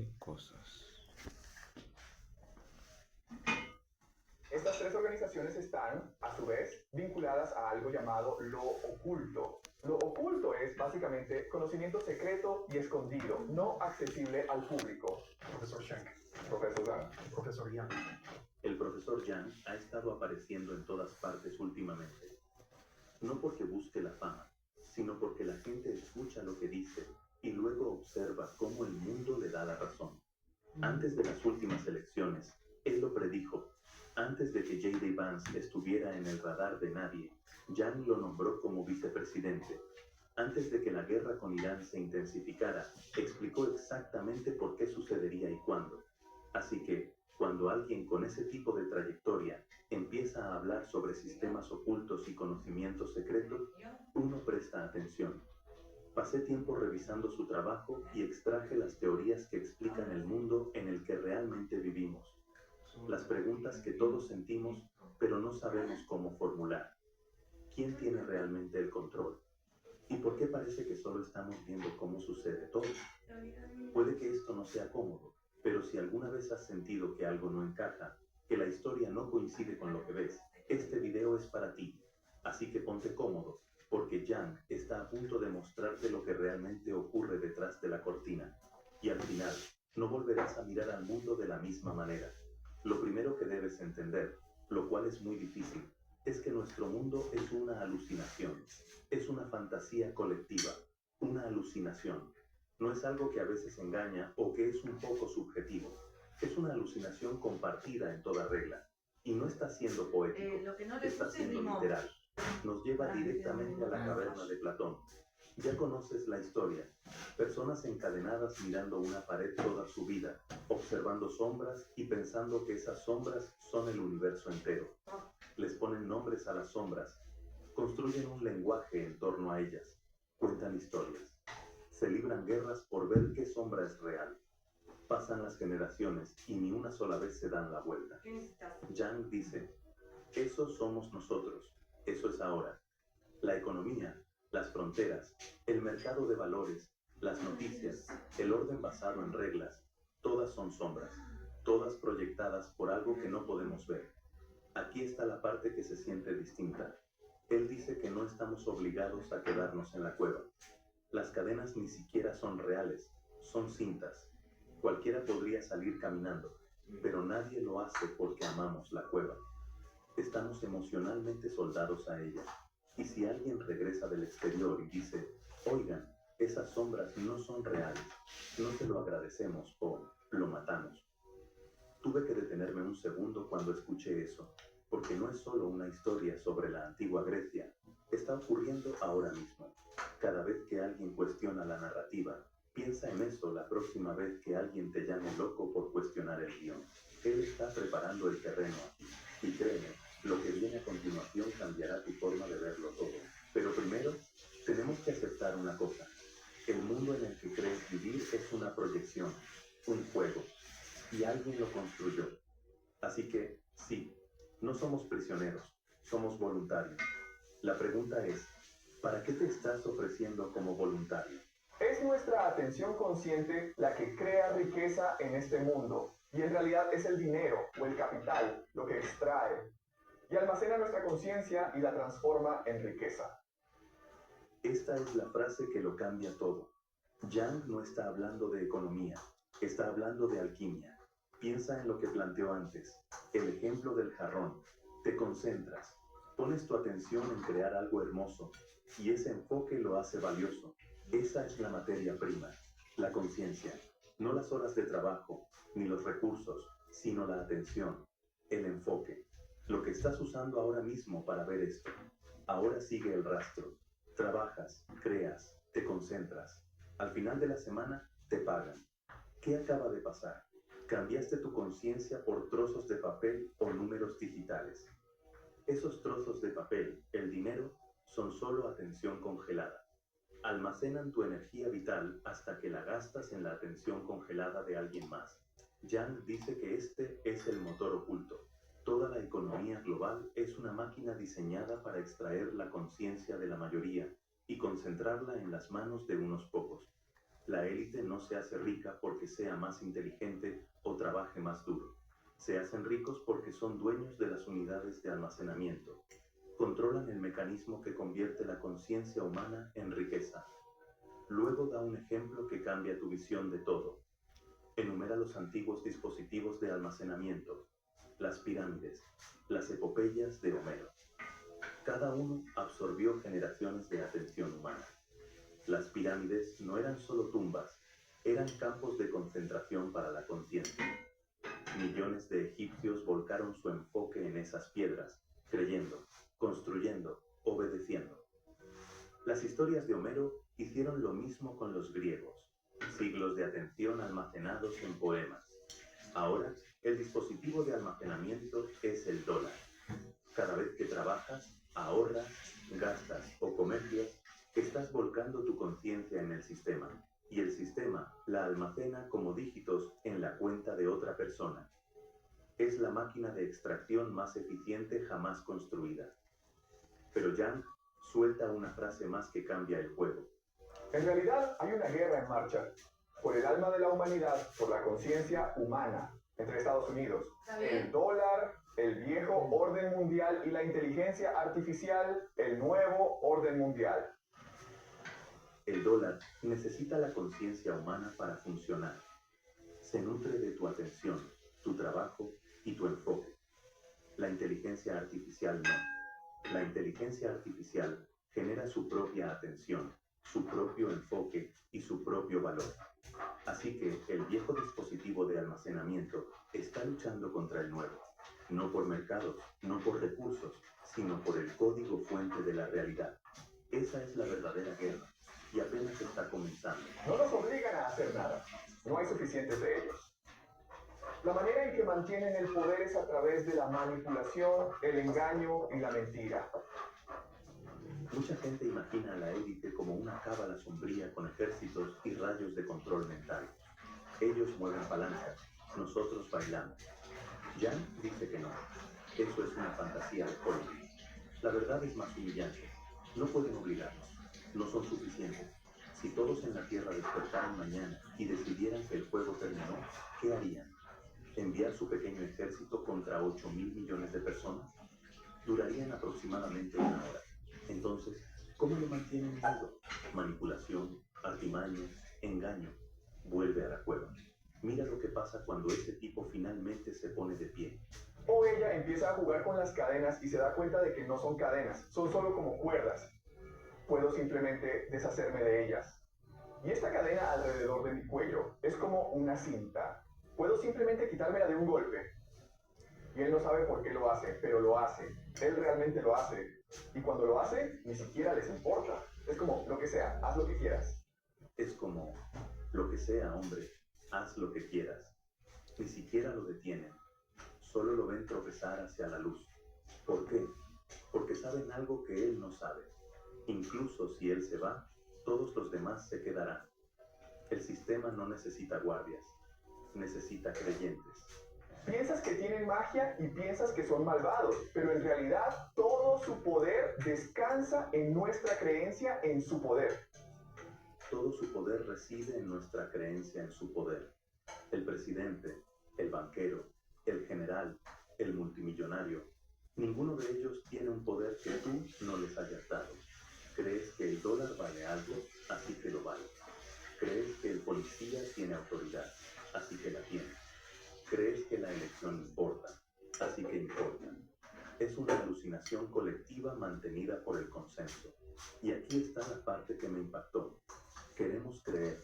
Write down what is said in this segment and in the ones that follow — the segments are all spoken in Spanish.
de cosas. Estas tres organizaciones están, a su vez, vinculadas a algo llamado lo oculto. Lo oculto es básicamente conocimiento secreto y escondido, no accesible al público. Profesor Shank. Profesor Zhang. Profesor Yang. El profesor Yang ha estado apareciendo en todas partes últimamente. No porque busque la fama, sino porque la gente escucha lo que dice y luego observa cómo el mundo le da la razón. Antes de las últimas elecciones, él lo predijo. Antes de que J.D. Vance estuviera en el radar de nadie, Yang lo nombró como vicepresidente. Antes de que la guerra con Irán se intensificara, explicó exactamente por qué sucedería y cuándo. Así que, cuando alguien con ese tipo de trayectoria empieza a hablar sobre sistemas ocultos y conocimiento secreto, uno presta atención. Pasé tiempo revisando su trabajo y extraje las teorías que explican el mundo en el que realmente vivimos. Las preguntas que todos sentimos, pero no sabemos cómo formular. ¿Quién tiene realmente el control? ¿Y por qué parece que solo estamos viendo cómo sucede todo? Puede que esto no sea cómodo, pero si alguna vez has sentido que algo no encaja, que la historia no coincide con lo que ves, este video es para ti. Así que ponte cómodo, porque Yang está a punto de mostrarte lo que realmente ocurre detrás de la cortina. Y al final, no volverás a mirar al mundo de la misma manera. Lo primero que debes entender, lo cual es muy difícil, es que nuestro mundo es una alucinación. Es una fantasía colectiva, una alucinación. No es algo que a veces engaña o que es un poco subjetivo. Es una alucinación compartida en toda regla. Y no está siendo poético, está siendo literal. Nos lleva directamente a la caverna de Platón. Ya conoces la historia. Personas encadenadas mirando una pared toda su vida, observando sombras y pensando que esas sombras son el universo entero. Les ponen nombres a las sombras, construyen un lenguaje en torno a ellas, cuentan historias. Se libran guerras por ver qué sombra es real. Pasan las generaciones y ni una sola vez se dan la vuelta. Yang dice, eso somos nosotros, eso es ahora. La economía, las fronteras, el mercado de valores, las noticias, el orden basado en reglas, todas son sombras, todas proyectadas por algo que no podemos ver. Aquí está la parte que se siente distinta. Él dice que no estamos obligados a quedarnos en la cueva. Las cadenas ni siquiera son reales, son cintas. Cualquiera podría salir caminando, pero nadie lo hace porque amamos la cueva. Estamos emocionalmente soldados a ella. Y si alguien regresa del exterior y dice, oigan, esas sombras no son reales, no se lo agradecemos o lo matamos. Tuve que detenerme un segundo cuando escuché eso, porque no es solo una historia sobre la antigua Grecia, está ocurriendo ahora mismo. Cada vez que alguien cuestiona la narrativa, piensa en eso la próxima vez que alguien te llame loco por cuestionar el guión. Él está preparando el terreno aquí, y créeme, lo que viene a continuación cambiará tu forma de verlo todo. Pero primero, tenemos que aceptar una cosa. El mundo en el que crees vivir es una proyección, un juego, y alguien lo construyó. Así que, sí, no somos prisioneros, somos voluntarios. La pregunta es, ¿para qué te estás ofreciendo como voluntario? Es nuestra atención consciente la que crea riqueza en este mundo, y en realidad es el dinero o el capital lo que extrae y almacena nuestra conciencia y la transforma en riqueza. Esta es la frase que lo cambia todo. Yang no está hablando de economía, está hablando de alquimia. Piensa en lo que planteó antes, el ejemplo del jarrón. Te concentras, pones tu atención en crear algo hermoso, y ese enfoque lo hace valioso. Esa es la materia prima, la conciencia, no las horas de trabajo, ni los recursos, sino la atención, el enfoque. Lo que estás usando ahora mismo para ver esto. Ahora sigue el rastro. Trabajas, creas, te concentras. Al final de la semana, te pagan. ¿Qué acaba de pasar? Cambiaste tu conciencia por trozos de papel o números digitales. Esos trozos de papel, el dinero, son solo atención congelada. Almacenan tu energía vital hasta que la gastas en la atención congelada de alguien más. Yang dice que este es el motor oculto. Toda la economía global es una máquina diseñada para extraer la conciencia de la mayoría y concentrarla en las manos de unos pocos. La élite no se hace rica porque sea más inteligente o trabaje más duro. Se hacen ricos porque son dueños de las unidades de almacenamiento. Controlan el mecanismo que convierte la conciencia humana en riqueza. Luego da un ejemplo que cambia tu visión de todo. Enumera los antiguos dispositivos de almacenamiento, las pirámides, las epopeyas de Homero. Cada uno absorbió generaciones de atención humana. Las pirámides no eran solo tumbas, eran campos de concentración para la conciencia. Millones de egipcios volcaron su enfoque en esas piedras, creyendo, construyendo, obedeciendo. Las historias de Homero hicieron lo mismo con los griegos, siglos de atención almacenados en poemas. Ahora, el dispositivo de almacenamiento es el dólar. Cada vez que trabajas, ahorras, gastas o comercias, estás volcando tu conciencia en el sistema, y el sistema la almacena como dígitos en la cuenta de otra persona. Es la máquina de extracción más eficiente jamás construida. Pero Yang suelta una frase más que cambia el juego. En realidad hay una guerra en marcha por el alma de la humanidad, por la conciencia humana entre Estados Unidos, el dólar, el viejo orden mundial y la inteligencia artificial, el nuevo orden mundial. El dólar necesita la conciencia humana para funcionar. Se nutre de tu atención, tu trabajo y tu enfoque. La inteligencia artificial no. La inteligencia artificial genera su propia atención, su propio enfoque y su propio valor. Así que el viejo dispositivo de almacenamiento está luchando contra el nuevo, no por mercados, no por recursos, sino por el código fuente de la realidad. Esa es la verdadera guerra, y apenas está comenzando. No nos obligan a hacer nada, no hay suficientes de ellos. La manera en que mantienen el poder es a través de la manipulación, el engaño y la mentira. Mucha gente imagina a la élite como una cábala sombría con ejércitos y rayos de control mental. Ellos mueven palancas, nosotros bailamos. Yang dice que no. Eso es una fantasía de Hollywood. La verdad es más humillante. No pueden obligarnos. No son suficientes. Si todos en la Tierra despertaran mañana y decidieran que el juego terminó, ¿qué harían? ¿Enviar su pequeño ejército contra 8.000 millones de personas? Durarían aproximadamente una hora. Entonces, ¿cómo lo mantienen unido? Manipulación, artimañas, engaño. Vuelve a la cueva. Mira lo que pasa cuando ese tipo finalmente se pone de pie. O ella empieza a jugar con las cadenas y se da cuenta de que no son cadenas, son solo como cuerdas. Puedo simplemente deshacerme de ellas. Y esta cadena alrededor de mi cuello es como una cinta. Puedo simplemente quitármela de un golpe. Y él no sabe por qué lo hace, pero lo hace. Él realmente lo hace. Y cuando lo hace, ni siquiera les importa. Es como, lo que sea, haz lo que quieras. Es como, lo que sea, hombre, haz lo que quieras. Ni siquiera lo detienen. Solo lo ven tropezar hacia la luz. ¿Por qué? Porque saben algo que él no sabe. Incluso si él se va, todos los demás se quedarán. El sistema no necesita guardias, necesita creyentes. Piensas que tienen magia y piensas que son malvados, pero en realidad todo su poder descansa en nuestra creencia en su poder. Todo su poder reside en nuestra creencia en su poder. El presidente, el banquero, el general, el multimillonario, ninguno de ellos tiene un poder que tú no les hayas dado. ¿Crees que el dólar vale algo? Así que lo vale. ¿Crees que el policía tiene autoridad? Así que la tiene. ¿Crees que la elección importa? Así que importa. Es una alucinación colectiva mantenida por el consenso. Y aquí está la parte que me impactó. Queremos creer,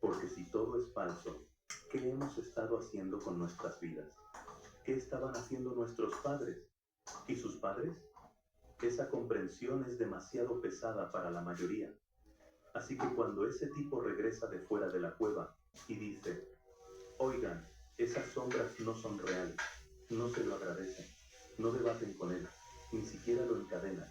porque si todo es falso, ¿qué hemos estado haciendo con nuestras vidas? ¿Qué estaban haciendo nuestros padres? ¿Y sus padres? Esa comprensión es demasiado pesada para la mayoría. Así que cuando ese tipo regresa de fuera de la cueva y dice, oigan, esas sombras no son reales, no se lo agradecen, no debaten con él, ni siquiera lo encadenan.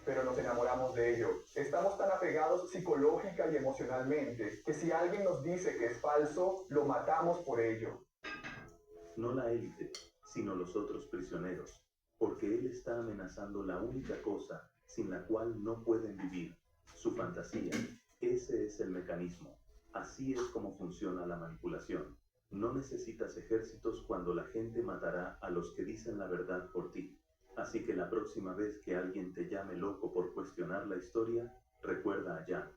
Pero nos enamoramos de ello. Estamos tan apegados psicológica y emocionalmente que si alguien nos dice que es falso, lo matamos por ello. No la élite, sino los otros prisioneros, porque él está amenazando la única cosa sin la cual no pueden vivir, su fantasía. Ese es el mecanismo. Así es como funciona la manipulación. No necesitas ejércitos cuando la gente matará a los que dicen la verdad por ti. Así que la próxima vez que alguien te llame loco por cuestionar la historia, recuerda a Jan.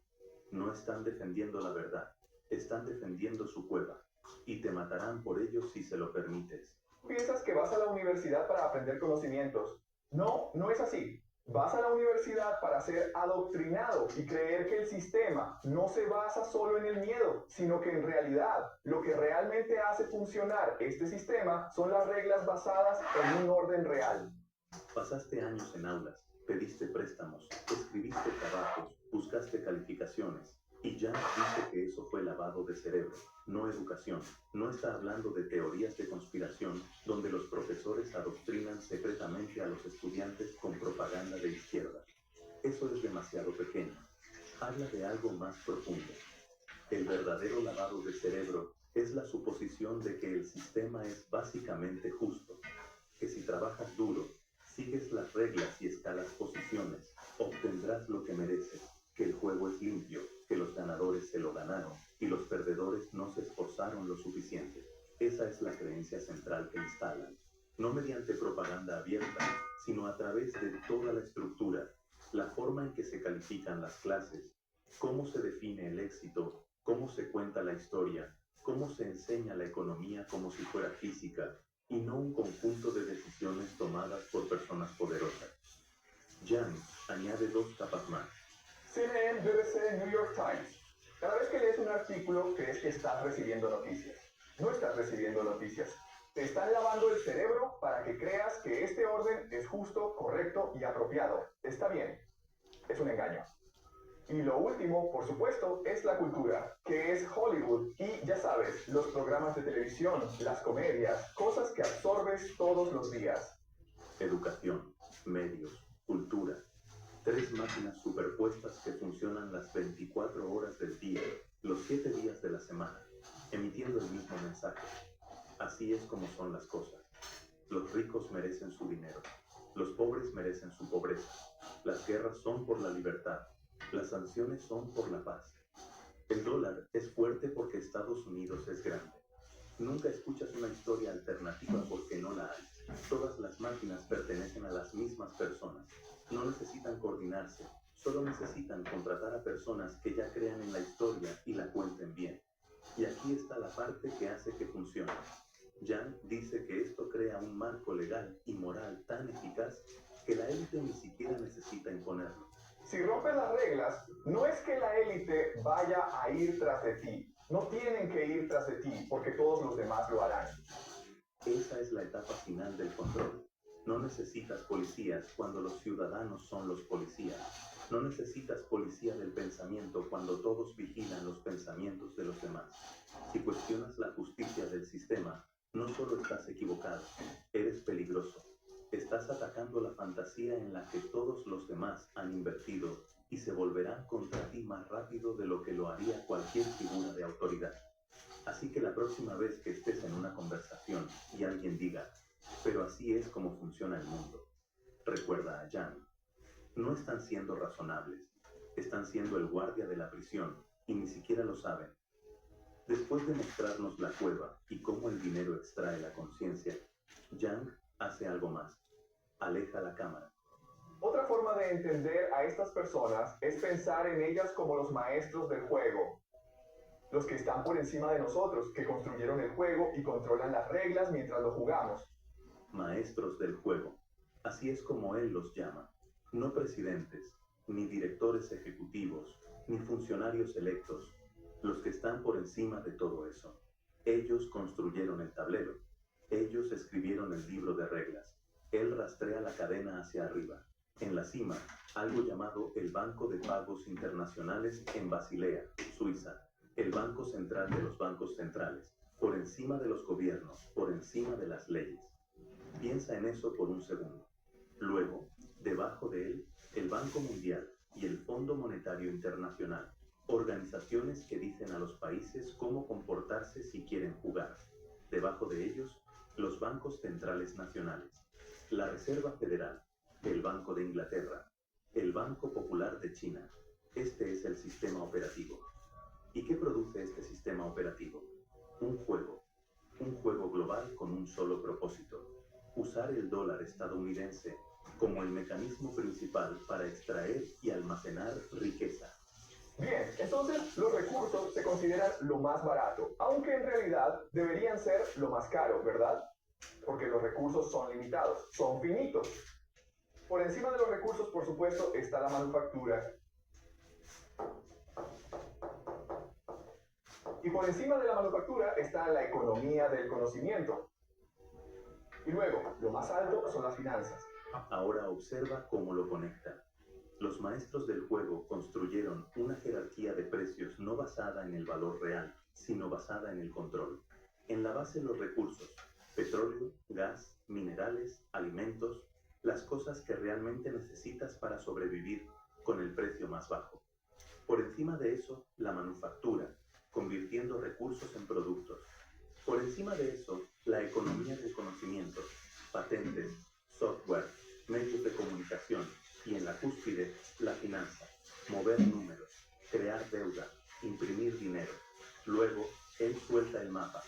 No están defendiendo la verdad, están defendiendo su cueva. Y te matarán por ello si se lo permites. Piensas que vas a la universidad para aprender conocimientos. No, no es así. Vas a la universidad para ser adoctrinado y creer que el sistema no se basa solo en el miedo, sino que en realidad lo que realmente hace funcionar este sistema son las reglas basadas en un orden real. Pasaste años en aulas, pediste préstamos, escribiste trabajos, buscaste calificaciones. Y Jan dice que eso fue lavado de cerebro, no educación. No está hablando de teorías de conspiración donde los profesores adoctrinan secretamente a los estudiantes con propaganda de izquierda. Eso es demasiado pequeño. Habla de algo más profundo. El verdadero lavado de cerebro es la suposición de que el sistema es básicamente justo, que si trabajas duro, sigues las reglas y escalas posiciones, obtendrás lo que mereces, que el juego es limpio, que los ganadores se lo ganaron y los perdedores no se esforzaron lo suficiente. Esa es la creencia central que instalan, no mediante propaganda abierta, sino a través de toda la estructura, la forma en que se califican las clases, cómo se define el éxito, cómo se cuenta la historia, cómo se enseña la economía como si fuera física, y no un conjunto de decisiones tomadas por personas poderosas. Jan añade 2 capas más. CNN, BBC, New York Times. Cada vez que lees un artículo, crees que estás recibiendo noticias. No estás recibiendo noticias. Te están lavando el cerebro para que creas que este orden es justo, correcto y apropiado. Está bien. Es un engaño. Y lo último, por supuesto, es la cultura, que es Hollywood y, ya sabes, los programas de televisión, las comedias, cosas que absorbes todos los días. Educación, medios, cultura. 3 máquinas superpuestas que funcionan las 24 horas del día, los 7 días de la semana, emitiendo el mismo mensaje. Así es como son las cosas. Los ricos merecen su dinero. Los pobres merecen su pobreza. Las guerras son por la libertad. Las sanciones son por la paz. El dólar es fuerte porque Estados Unidos es grande. Nunca escuchas una historia alternativa porque no la hay. Todas las máquinas pertenecen a las mismas personas. No necesitan coordinarse, solo necesitan contratar a personas que ya crean en la historia y la cuenten bien. Y aquí está la parte que hace que funcione. Jan dice que esto crea un marco legal y moral tan eficaz que la élite ni siquiera necesita imponerlo. Si rompes las reglas, no es que la élite vaya a ir tras de ti. No tienen que ir tras de ti porque todos los demás lo harán. Esa es la etapa final del control. No necesitas policías cuando los ciudadanos son los policías. No necesitas policía del pensamiento cuando todos vigilan los pensamientos de los demás. Si cuestionas la justicia del sistema, no solo estás equivocado, eres peligroso. Estás atacando la fantasía en la que todos los demás han invertido y se volverán contra ti más rápido de lo que lo haría cualquier figura de autoridad. Así que la próxima vez que estés en una conversación y alguien diga, pero así es como funciona el mundo, recuerda a Jan. No están siendo razonables, están siendo el guardia de la prisión y ni siquiera lo saben. Después de mostrarnos la cueva y cómo el dinero extrae la conciencia, Jan hace algo más. Aleja la cámara. Otra forma de entender a estas personas es pensar en ellas como los maestros del juego. Los que están por encima de nosotros, que construyeron el juego y controlan las reglas mientras lo jugamos. Maestros del juego. Así es como él los llama. No presidentes, ni directores ejecutivos, ni funcionarios electos. Los que están por encima de todo eso. Ellos construyeron el tablero. Ellos escribieron el libro de reglas. Él rastrea la cadena hacia arriba. En la cima, algo llamado el Banco de Pagos Internacionales en Basilea, Suiza. El banco central de los bancos centrales. Por encima de los gobiernos, por encima de las leyes. Piensa en eso por un segundo. Luego, debajo de él, el Banco Mundial y el Fondo Monetario Internacional. Organizaciones que dicen a los países cómo comportarse si quieren jugar. Debajo de ellos, los bancos centrales nacionales. La Reserva Federal, el Banco de Inglaterra, el Banco Popular de China. Este es el sistema operativo. ¿Y qué produce este sistema operativo? Un juego global con un solo propósito: usar el dólar estadounidense como el mecanismo principal para extraer y almacenar riqueza. Bien, entonces los recursos se consideran lo más barato, aunque en realidad deberían ser lo más caro, ¿verdad? Porque los recursos son limitados, son finitos. Por encima de los recursos, por supuesto, está la manufactura. Y por encima de la manufactura está la economía del conocimiento. Y luego, lo más alto son las finanzas. Ahora observa cómo lo conecta. Los maestros del juego construyeron una jerarquía de precios no basada en el valor real, sino basada en el control. En la base los recursos: petróleo, gas, minerales, alimentos, las cosas que realmente necesitas para sobrevivir con el precio más bajo. Por encima de eso, la manufactura, convirtiendo recursos en productos. Por encima de eso, la economía del conocimiento, patentes, software, medios de comunicación, y en la cúspide, la finanza, mover números, crear deuda, imprimir dinero. Luego, él suelta el mapa.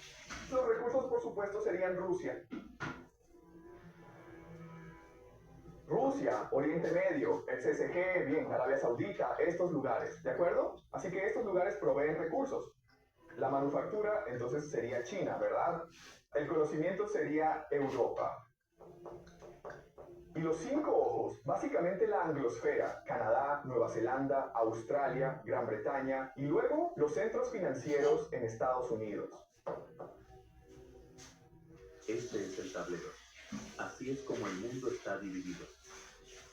Los recursos, por supuesto, serían Rusia. Rusia, Oriente Medio, el CSG, bien, Arabia Saudita, estos lugares, ¿de acuerdo? Así que estos lugares proveen recursos. La manufactura, entonces, sería China, ¿verdad? El conocimiento sería Europa. Y los 5 ojos, básicamente la anglosfera: Canadá, Nueva Zelanda, Australia, Gran Bretaña, y luego los centros financieros en Estados Unidos. Este es el tablero. Así es como el mundo está dividido.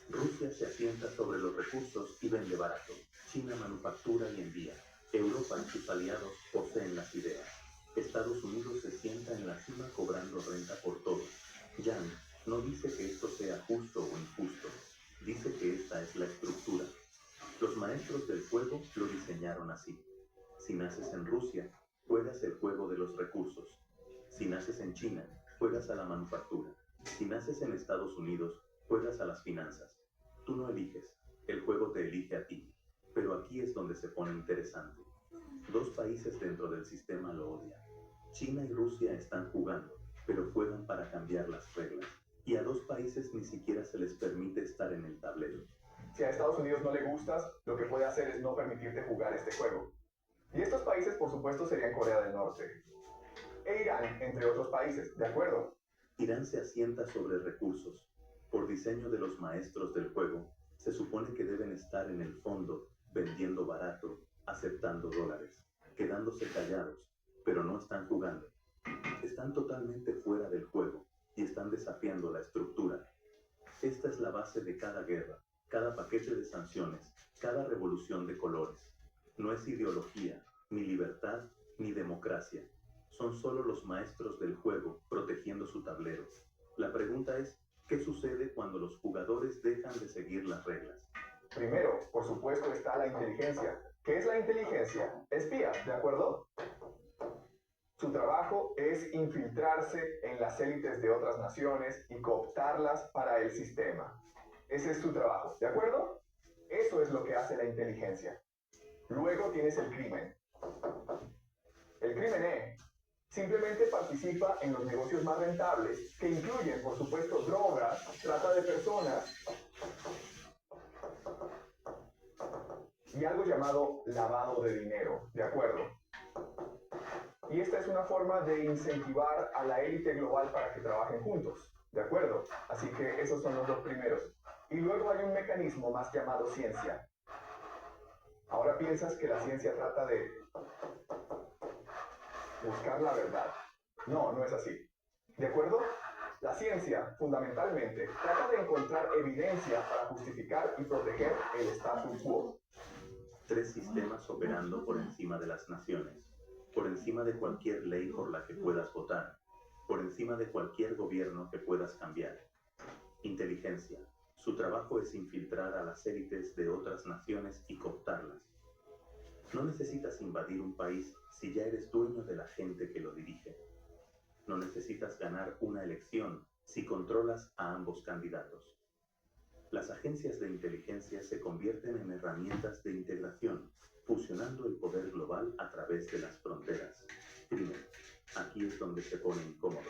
Rusia se asienta sobre los recursos y vende barato. China manufactura y envía. Europa y sus aliados poseen las ideas. Estados Unidos se sienta en la cima cobrando renta por todo. Yang no dice que esto sea justo o injusto. Dice que esta es la estructura. Los maestros del juego lo diseñaron así. Si naces en Rusia, juegas el juego de los recursos. Si naces en China, juegas a la manufactura. Si naces en Estados Unidos, juegas a las finanzas. Tú no eliges, el juego te elige a ti. Pero aquí es donde se pone interesante. 2 países dentro del sistema lo odian. China y Rusia están jugando, pero juegan para cambiar las reglas. Y a 2 países ni siquiera se les permite estar en el tablero. Si a Estados Unidos no le gustas, lo que puede hacer es no permitirte jugar este juego. Y estos países, por supuesto, serían Corea del Norte e Irán, entre otros países, ¿de acuerdo? Irán se asienta sobre recursos. Por diseño de los maestros del juego, se supone que deben estar en el fondo, vendiendo barato, aceptando dólares, quedándose callados, pero no están jugando. Están totalmente fuera del juego y están desafiando la estructura. Esta es la base de cada guerra, cada paquete de sanciones, cada revolución de colores. No es ideología, ni libertad, ni democracia. Son solo los maestros del juego protegiendo su tablero. La pregunta es: ¿qué sucede cuando los jugadores dejan de seguir las reglas? Primero, por supuesto, está la inteligencia. ¿Qué es la inteligencia? Espías, ¿de acuerdo? Su trabajo es infiltrarse en las élites de otras naciones y cooptarlas para el sistema. Ese es su trabajo, ¿de acuerdo? Eso es lo que hace la inteligencia. Luego tienes el crimen. El crimen simplemente participa en los negocios más rentables, que incluyen, por supuesto, drogas, trata de personas y algo llamado lavado de dinero, ¿de acuerdo? Y esta es una forma de incentivar a la élite global para que trabajen juntos, ¿de acuerdo? Así que esos son los 2 primeros. Y luego hay un mecanismo más llamado ciencia. Ahora piensas que la ciencia trata de buscar la verdad. No, no es así. ¿De acuerdo? La ciencia, fundamentalmente, trata de encontrar evidencia para justificar y proteger el status quo. 3 sistemas operando por encima de las naciones, por encima de cualquier ley por la que puedas votar, por encima de cualquier gobierno que puedas cambiar. Inteligencia. Su trabajo es infiltrar a las élites de otras naciones y cooptarlas. No necesitas invadir un país si ya eres dueño de la gente que lo dirige. No necesitas ganar una elección si controlas a ambos candidatos. Las agencias de inteligencia se convierten en herramientas de integración, fusionando el poder global a través de las fronteras. Crimen. Aquí es donde se pone incómodo.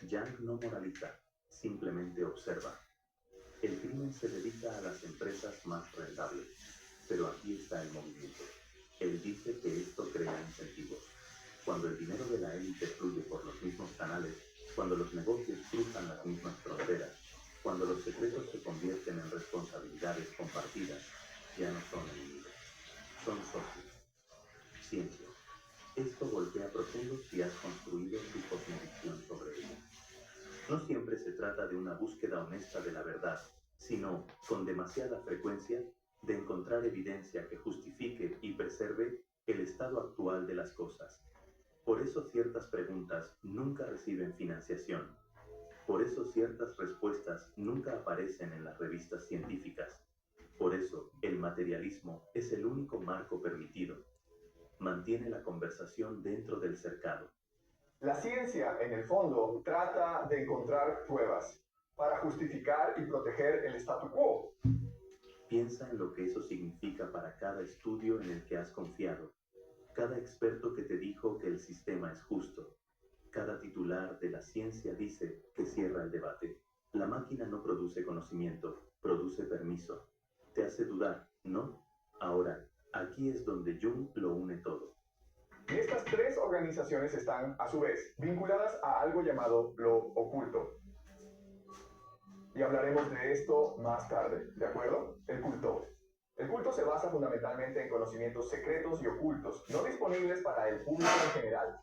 Yang no moraliza, simplemente observa. El crimen se dedica a las empresas más rentables, pero aquí está el movimiento. Él dice que esto crea incentivos. Cuando el dinero de la élite fluye por los mismos canales, cuando los negocios cruzan las mismas fronteras, cuando los secretos se convierten en responsabilidades compartidas, ya no son enemigos, son socios. Ciencia. Esto golpea profundo si has construido tu cosmovisión sobre ello. No siempre se trata de una búsqueda honesta de la verdad, sino, con demasiada frecuencia, de encontrar evidencia que justifique y preserve el estado actual de las cosas. Por eso ciertas preguntas nunca reciben financiación. Por eso ciertas respuestas nunca aparecen en las revistas científicas. Por eso el materialismo es el único marco permitido. Mantiene la conversación dentro del cercado. La ciencia, en el fondo, trata de encontrar pruebas para justificar y proteger el statu quo. Piensa en lo que eso significa para cada estudio en el que has confiado, cada experto que te dijo que el sistema es justo, cada titular de la ciencia dice que cierra el debate. La máquina no produce conocimiento, produce permiso. Te hace dudar, ¿no? Ahora, aquí es donde Jung lo une todo. Y estas tres organizaciones están, a su vez, vinculadas a algo llamado lo oculto. Y hablaremos de esto más tarde, ¿de acuerdo? El culto. El culto se basa fundamentalmente en conocimientos secretos y ocultos, no disponibles para el público en general.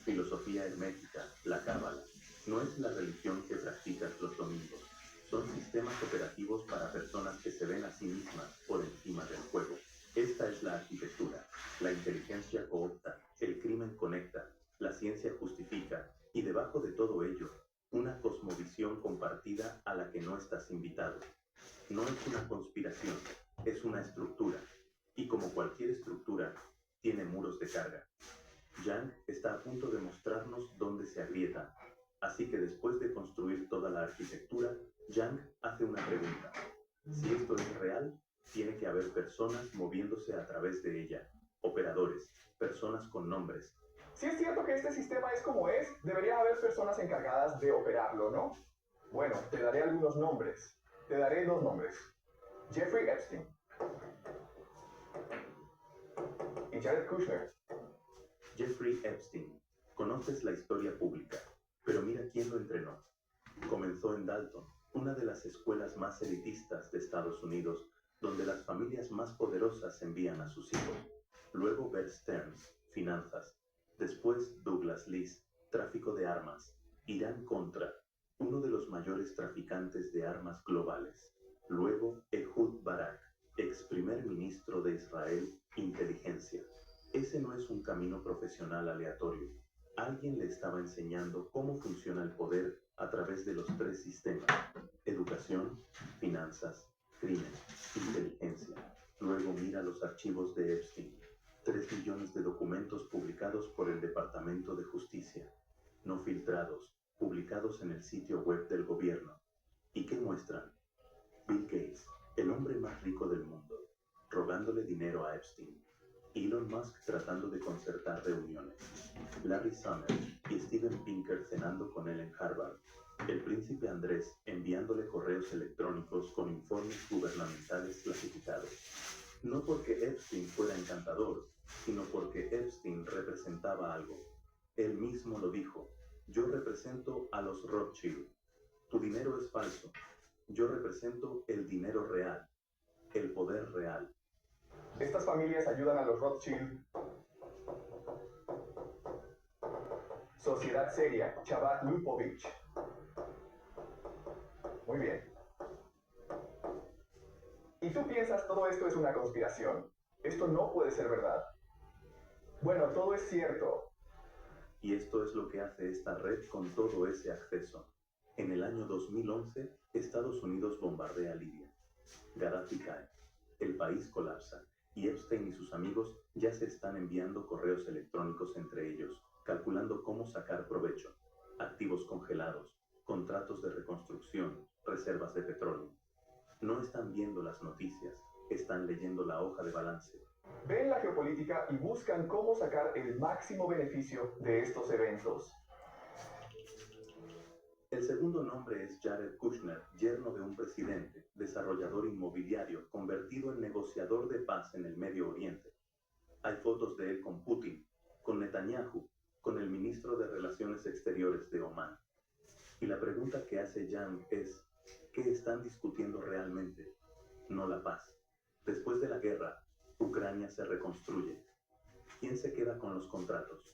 Filosofía hermética, la cábala, no es la religión que practicas los domingos. Son sistemas operativos para personas que se ven a sí mismas por encima del juego. Esta es la arquitectura. La inteligencia coopta, el crimen conecta, la ciencia justifica, y debajo de todo ello, una cosmovisión compartida a la que no estás invitado. No es una conspiración, es una estructura, y como cualquier estructura, tiene muros de carga. Yang está a punto de mostrarnos dónde se agrieta, así que después de construir toda la arquitectura, Yang hace una pregunta. Si esto es real, tiene que haber personas moviéndose a través de ella, operadores, personas con nombres. Si es cierto que este sistema es como es, debería haber personas encargadas de operarlo, ¿no? Bueno, te daré algunos nombres. Te daré dos nombres. Jeffrey Epstein y Jared Kushner. Jeffrey Epstein. Conoces la historia pública, pero mira quién lo entrenó. Comenzó en Dalton, una de las escuelas más elitistas de Estados Unidos, donde las familias más poderosas envían a sus hijos. Luego Bear Stearns, finanzas. Después Douglas Leese, tráfico de armas. Irán Contra, uno de los mayores traficantes de armas globales. Luego Ehud Barak, ex primer ministro de Israel, inteligencia. Ese no es un camino profesional aleatorio. Alguien le estaba enseñando cómo funciona el poder a través de los tres sistemas: educación, finanzas, crimen, inteligencia. Luego mira los archivos de Epstein. 3 millones de documentos publicados por el Departamento de Justicia, no filtrados, publicados en el sitio web del gobierno. ¿Y qué muestran? Bill Gates, el hombre más rico del mundo, rogándole dinero a Epstein. Elon Musk tratando de concertar reuniones. Larry Summers y Steven Pinker cenando con él en Harvard. El príncipe Andrés enviándole correos electrónicos con informes gubernamentales clasificados. No porque Epstein fuera encantador, sino porque Epstein representaba algo. Él mismo lo dijo: yo represento a los Rothschild. Tu dinero es falso. Yo represento el dinero real, el poder real. Estas familias ayudan a los Rothschild. Sociedad seria, Chabad Lupovich. Muy bien. ¿Y tú piensas todo esto es una conspiración? Esto no puede ser verdad. Bueno, todo es cierto. Y esto es lo que hace esta red con todo ese acceso. En el año 2011, Estados Unidos bombardea Libia. Gaddafi cae. El país colapsa. y Epstein y sus amigos ya se están enviando correos electrónicos entre ellos, calculando cómo sacar provecho. Activos congelados, contratos de reconstrucción, reservas de petróleo. No están viendo las noticias, están leyendo la hoja de balance. Ven la geopolítica y buscan cómo sacar el máximo beneficio de estos eventos. El segundo nombre es Jared Kushner, yerno de un presidente, desarrollador inmobiliario, convertido en negociador de paz en el Medio Oriente. Hay fotos de él con Putin, con Netanyahu, con el ministro de Relaciones Exteriores de Omán. Y la pregunta que hace Jan es, ¿qué están discutiendo realmente? No la paz. Después de la guerra, Ucrania se reconstruye. ¿Quién se queda con los contratos?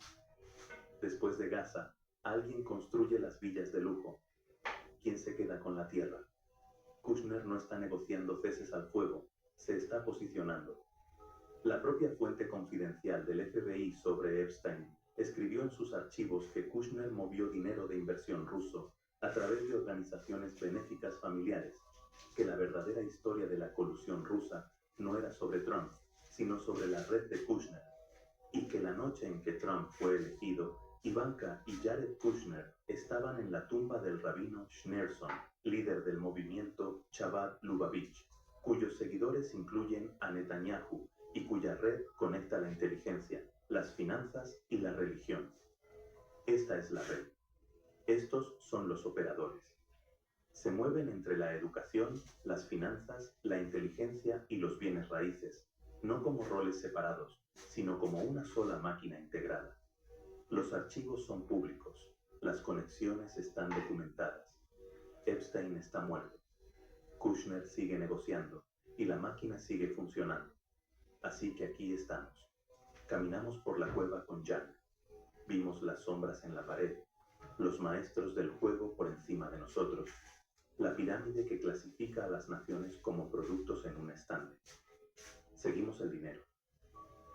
Después de Gaza, alguien construye las villas de lujo. ¿Quién se queda con la tierra? Kushner no está negociando ceses al fuego, se está posicionando. La propia fuente confidencial del FBI sobre Epstein escribió en sus archivos que Kushner movió dinero de inversión ruso a través de organizaciones benéficas familiares, que la verdadera historia de la colusión rusa no era sobre Trump, sino sobre la red de Kushner, y que la noche en que Trump fue elegido, Ivanka y Jared Kushner estaban en la tumba del rabino Schneerson, líder del movimiento Chabad Lubavitch, cuyos seguidores incluyen a Netanyahu y cuya red conecta la inteligencia, las finanzas y la religión. Esta es la red. Estos son los operadores. Se mueven entre la educación, las finanzas, la inteligencia y los bienes raíces, no como roles separados, sino como una sola máquina integrada. Los archivos son públicos, las conexiones están documentadas. Epstein está muerto. Kushner sigue negociando y la máquina sigue funcionando. Así que aquí estamos. Caminamos por la cueva con Jan. Vimos las sombras en la pared, los maestros del juego por encima de nosotros, la pirámide que clasifica a las naciones como productos en un estante. Seguimos el dinero,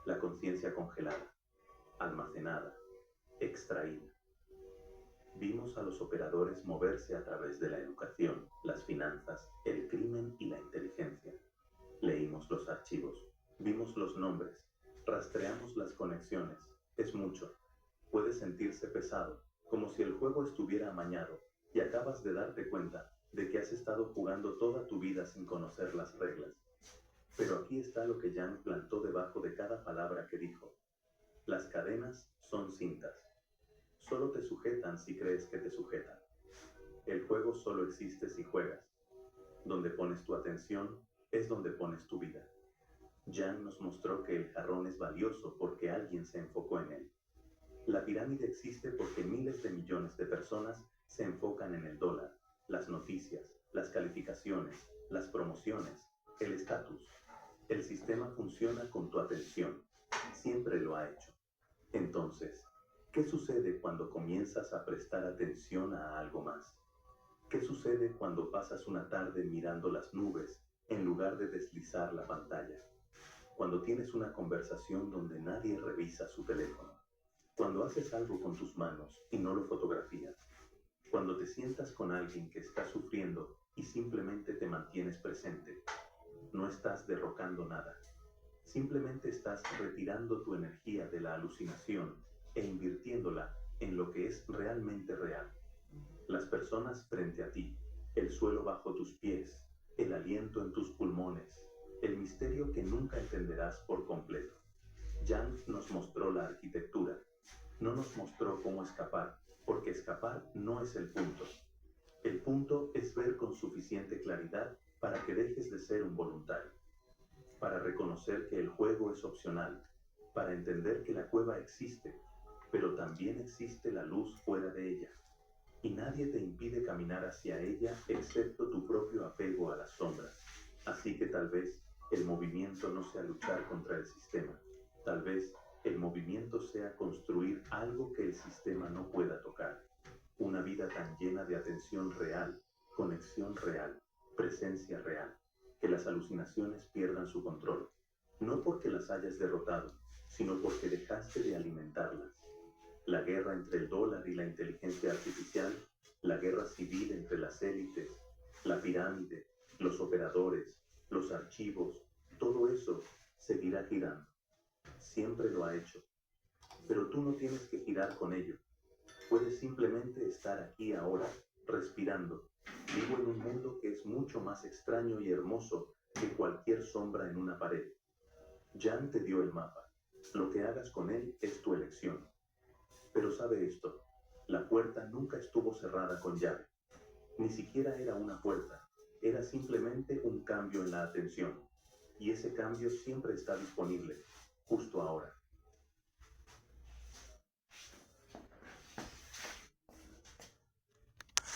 la conciencia congelada, almacenada, extraída. Vimos a los operadores moverse a través de la educación, las finanzas, el crimen y la inteligencia. Leímos los archivos, vimos los nombres, rastreamos las conexiones. Es mucho. Puede sentirse pesado, como si el juego estuviera amañado, y acabas de darte cuenta de que has estado jugando toda tu vida sin conocer las reglas. Pero aquí está lo que Jan plantó debajo de cada palabra que dijo. Las cadenas son cintas. Solo te sujetan si crees que te sujetan. El juego solo existe si juegas. Donde pones tu atención es donde pones tu vida. Jan nos mostró que el jarrón es valioso porque alguien se enfocó en él. La pirámide existe porque miles de millones de personas se enfocan en el dólar, las noticias, las calificaciones, las promociones, el estatus. El sistema funciona con tu atención. Siempre lo ha hecho. Entonces, ¿qué sucede cuando comienzas a prestar atención a algo más? ¿Qué sucede cuando pasas una tarde mirando las nubes en lugar de deslizar la pantalla? Cuando tienes una conversación donde nadie revisa su teléfono. Cuando haces algo con tus manos y no lo fotografías. Cuando te sientas con alguien que está sufriendo y simplemente te mantienes presente. No estás derrocando nada. Simplemente estás retirando tu energía de la alucinación e invirtiéndola en lo que es realmente real. Las personas frente a ti, el suelo bajo tus pies, el aliento en tus pulmones, el misterio que nunca entenderás por completo. Jan nos mostró la arquitectura. No nos mostró cómo escapar, porque escapar no es el punto. El punto es ver con suficiente claridad para que dejes de ser un voluntario, para reconocer que el juego es opcional, para entender que la cueva existe, pero también existe la luz fuera de ella, y nadie te impide caminar hacia ella excepto tu propio apego a las sombras. Así que tal vez el movimiento no sea luchar contra el sistema, tal vez el movimiento sea construir algo que el sistema no pueda tocar. Una vida tan llena de atención real, conexión real, presencia real, que las alucinaciones pierdan su control. No porque las hayas derrotado, sino porque dejaste de alimentarlas. La guerra entre el dólar y la inteligencia artificial, la guerra civil entre las élites, la pirámide, los operadores, los archivos, todo eso seguirá girando. Siempre lo ha hecho. Pero tú no tienes que girar con ello. Puedes simplemente estar aquí ahora, respirando, vivo en un mundo que es mucho más extraño y hermoso que cualquier sombra en una pared. Jan te dio el mapa. Lo que hagas con él es tu elección. Pero sabe esto, la puerta nunca estuvo cerrada con llave. Ni siquiera era una puerta, era simplemente un cambio en la atención. Y ese cambio siempre está disponible, justo ahora.